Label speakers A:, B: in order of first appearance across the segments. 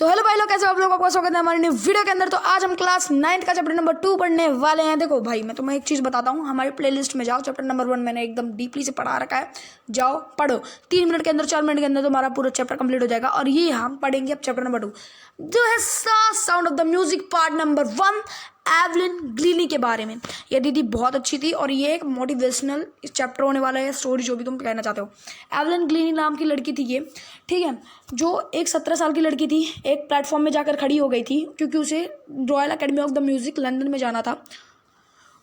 A: So hello भाई लोग, कैसे हो आप लोग? आपका स्वागत है हमारे नए वीडियो के अंदर। तो आज हम क्लास 9 का चैप्टर नंबर 2 पढ़ने वाले हैं। देखो भाई, मैं तुम्हें एक चीज़ बताता हूँ, हमारी प्लेलिस्ट में जाओ, चैप्टर नंबर 1 मैंने एकदम डीपली से पढ़ा रखा है, जाओ पढ़ो। 3 मिनट के अंदर 4 मिनट के अंदर तुम्हारा पूरा चैप्टर कंप्लीट हो जाएगा। और ये हम पढ़ेंगे अब चैप्टर नंबर 2, जो है sound of the music part number 1, Evelyn Glennie के बारे में। ये दीदी बहुत अच्छी थी और ये एक मोटिवेशनल चैप्टर होने वाला है, स्टोरी जो भी तुम कहना चाहते हो। एवलिन ग्लीनी नाम की लड़की थी ये, ठीक है, जो एक 17 साल की लड़की थी, एक प्लेटफॉर्म में जाकर खड़ी हो गई थी क्योंकि उसे royal academy of the music London में जाना था।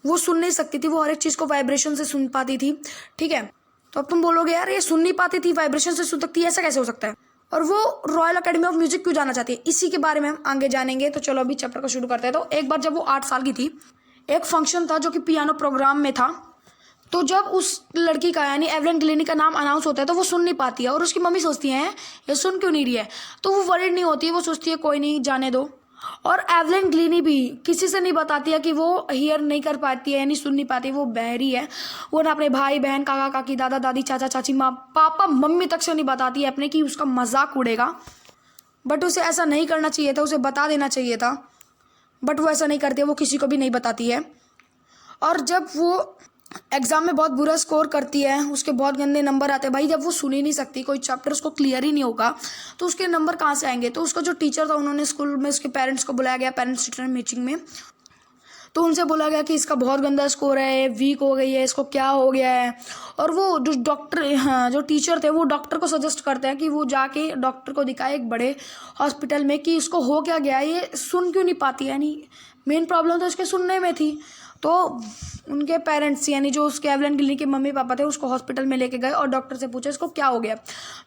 A: वो सुन नहीं सकती थी, वो हर एक चीज़ को वाइब्रेशन से सुन पाती थी, ठीक है। तो अब तुम बोलोगे यार ये सुन नहीं पाती थी, वाइब्रेशन से सुन सकती है, ऐसा कैसे हो सकता है? और वो रॉयल एकेडमी ऑफ म्यूजिक क्यों जाना चाहती है, इसी के बारे में हम आगे जानेंगे। तो चलो अभी चैप्टर को शुरू करते हैं। तो एक बार जब वो 8 साल की थी, एक फंक्शन था जो कि पियानो प्रोग्राम में था। तो जब उस लड़की का यानी एवलिन ग्लीनी का नाम अनाउंस होता है तो वो सुन नहीं पाती है और उसकी मम्मी सोचती है ये सुन क्यों नहीं रही है। तो वो वरीड नहीं होती है, वो सोचती है कोई नहीं, जाने दो। और एवलिन ग्लीनी भी किसी से नहीं बताती है कि वो हियर नहीं कर पाती है यानी सुन नहीं पाती, वो बहरी है। वो ना अपने भाई बहन, काका काकी, दादा दादी, चाचा चाची, माँ पापा मम्मी तक से नहीं बताती है अपने कि उसका मजाक उड़ेगा। बट उसे ऐसा नहीं करना चाहिए था, उसे बता देना चाहिए था, बट वो ऐसा नहीं करती है, वो किसी को भी नहीं बताती है। और जब वो एग्जाम में बहुत बुरा स्कोर करती है, उसके बहुत गंदे नंबर आते हैं भाई, जब वो सुन ही नहीं सकती, कोई चैप्टर उसको क्लियर ही नहीं होगा तो उसके नंबर कहाँ से आएंगे। तो उसका जो टीचर था, उन्होंने स्कूल में उसके पेरेंट्स को बुलाया गया, पेरेंट्स टीचर मीटिंग में। तो उनसे बोला गया कि इसका बहुत गंदा स्कोर है, वीक हो गई है, इसको क्या हो गया है। और वो जो डॉक्टर, हाँ जो टीचर थे, वो डॉक्टर को सजेस्ट करते हैं कि वो जाके डॉक्टर को दिखाए एक बड़े हॉस्पिटल में कि इसको हो क्या गया, ये सुन क्यों नहीं पाती है, यानी मेन प्रॉब्लम तो इसके सुनने में थी। तो उनके पेरेंट्स यानी जो उसके एवलिन ग्लीनी के मम्मी पापा थे, उसको हॉस्पिटल में लेके गए और डॉक्टर से पूछा इसको क्या हो गया।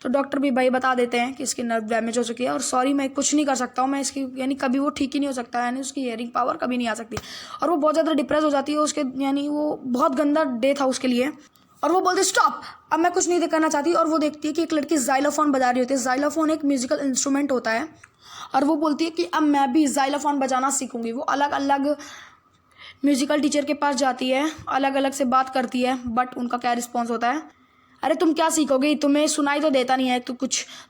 A: तो डॉक्टर भी भाई बता देते हैं कि इसकी नर्व डैमेज हो चुकी है और सॉरी मैं कुछ नहीं कर सकता हूँ, मैं इसकी यानी कभी वो ठीक ही नहीं हो सकता, यानी उसकी हियरिंग पावर कभी नहीं आ सकती। और वो बहुत ज़्यादा डिप्रेस हो जाती है, उसके यानी वो बहुत गंदा डे था उसके लिए। और वो बोलती स्टॉप, अब मैं कुछ नहीं करना चाहती। और वो देखती है कि एक लड़की जाइलोफोन बजा रही होती है। जाइलोफोन एक म्यूजिकल इंस्ट्रूमेंट होता है और वो बोलती है कि अब मैं भी जाइलोफोन बजाना सीखूंगी। वो अलग अलग म्यूजिकल टीचर के पास जाती है, अलग अलग से बात करती है, बट उनका क्या रिस्पॉन्स होता है, अरे तुम क्या सीखोगे, तुम्हें सुनाई तो देता नहीं है, तो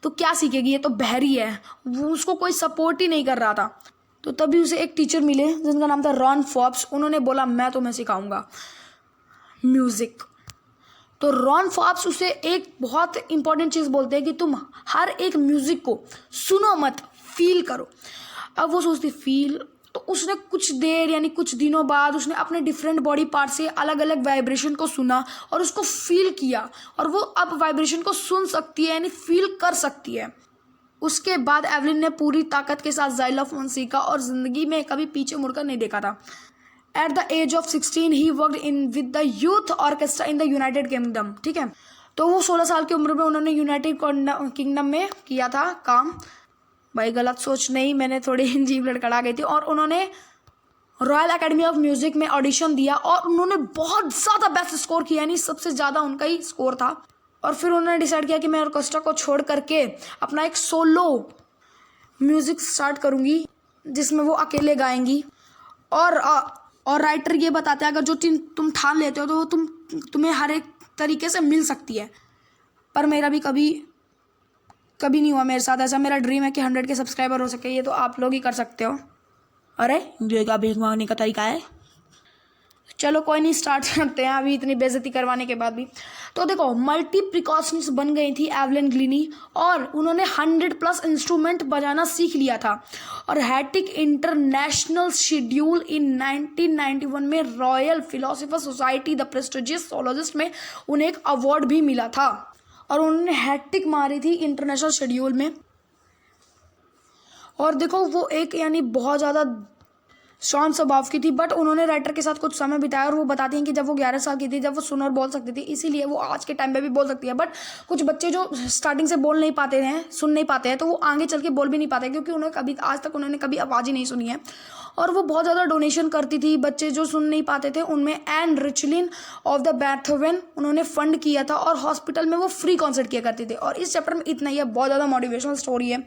A: क्या सीखेगी, ये तो बहरी है। वो उसको कोई सपोर्ट ही नहीं कर रहा था। तो तभी उसे एक टीचर मिले जिनका नाम था रॉन फॉब्स। उन्होंने बोला मैं तुम्हें सिखाऊंगा म्यूजिक। तो रॉन फॉब्स उसे एक बहुत इंपॉर्टेंट चीज़ बोलते हैं कि तुम हर एक म्यूजिक को सुनो मत, फील करो। अब वो सोचती फील, तो उसने कुछ देर यानी कुछ दिनों बाद उसने अपने डिफरेंट बॉडी पार्ट से अलग अलग वाइब्रेशन को सुना और उसको फील किया और वो अब वाइब्रेशन को सुन सकती है यानी फील कर सकती है। उसके बाद एवलिन ने पूरी ताकत के साथ जाइलोफोन सीखा और जिंदगी में कभी पीछे मुड़कर नहीं देखा था। At the age of 16 he worked in with the youth orchestra in the United Kingdom, ठीक है। तो वो 16 साल की उम्र में उन्होंने यूनाइटेड किंगडम में किया था काम। भाई गलत सोच नहीं, मैंने थोड़ी जीभ लड़खड़ा गई थी। और उन्होंने रॉयल एकेडमी ऑफ म्यूजिक में ऑडिशन दिया और उन्होंने बहुत ज़्यादा बेस्ट स्कोर किया, यानी सबसे ज़्यादा उनका ही स्कोर था। और फिर उन्होंने डिसाइड किया कि मैं ऑर्केस्ट्रा को छोड़ करके अपना एक सोलो म्यूजिक स्टार्ट करूँगी जिसमें वो अकेले गाएंगी। और राइटर ये बताते हैं अगर जो चीज़ तुम ठान लेते हो तो तुम्हें हर एक तरीके से मिल सकती है। पर मेरा भी कभी नहीं हुआ मेरे साथ ऐसा। मेरा ड्रीम है कि 100 के सब्सक्राइबर हो सके, ये तो आप लोग ही कर सकते हो। अरे ये क्या भीख मांगने का तरीका है। चलो कोई नहीं, स्टार्ट करते हैं अभी इतनी बेइज्जती करवाने के बाद भी। तो देखो मल्टी प्रिकॉशंस बन गई थी एवलिन ग्लीनी और उन्होंने 100+ इंस्ट्रूमेंट बजाना सीख लिया था। और हैटिक इंटरनेशनल शेड्यूल इन 1991 में Royal Philosopher Society the prestigious soloist में उन्हें एक अवार्ड भी मिला था। और उन्होंने हैट्रिक मारी थी इंटरनेशनल शेड्यूल में। और देखो वो एक यानी बहुत ज़्यादा शांत स्वभाव की थी, बट उन्होंने राइटर के साथ कुछ समय बिताया और वो बताती हैं कि जब वो 11 साल की थी, जब वो सुन और बोल सकती थी, इसीलिए वो आज के टाइम पे भी बोल सकती है। बट कुछ बच्चे जो स्टार्टिंग से बोल नहीं पाते हैं, सुन नहीं पाते हैं, तो वो आगे चल के बोल भी नहीं पाते क्योंकि उन्हें कभी आज तक उन्होंने कभी आवाज़ ही नहीं सुनी है। और वो बहुत ज़्यादा डोनेशन करती थी बच्चे जो सुन नहीं पाते थे उनमें। एंड रिचलिन ऑफ द बेथोवेन उन्होंने फंड किया था और हॉस्पिटल में वो फ्री कॉन्सर्ट किया करते थे। और इस चैप्टर में इतना ही है, बहुत ज़्यादा मोटिवेशनल स्टोरी है।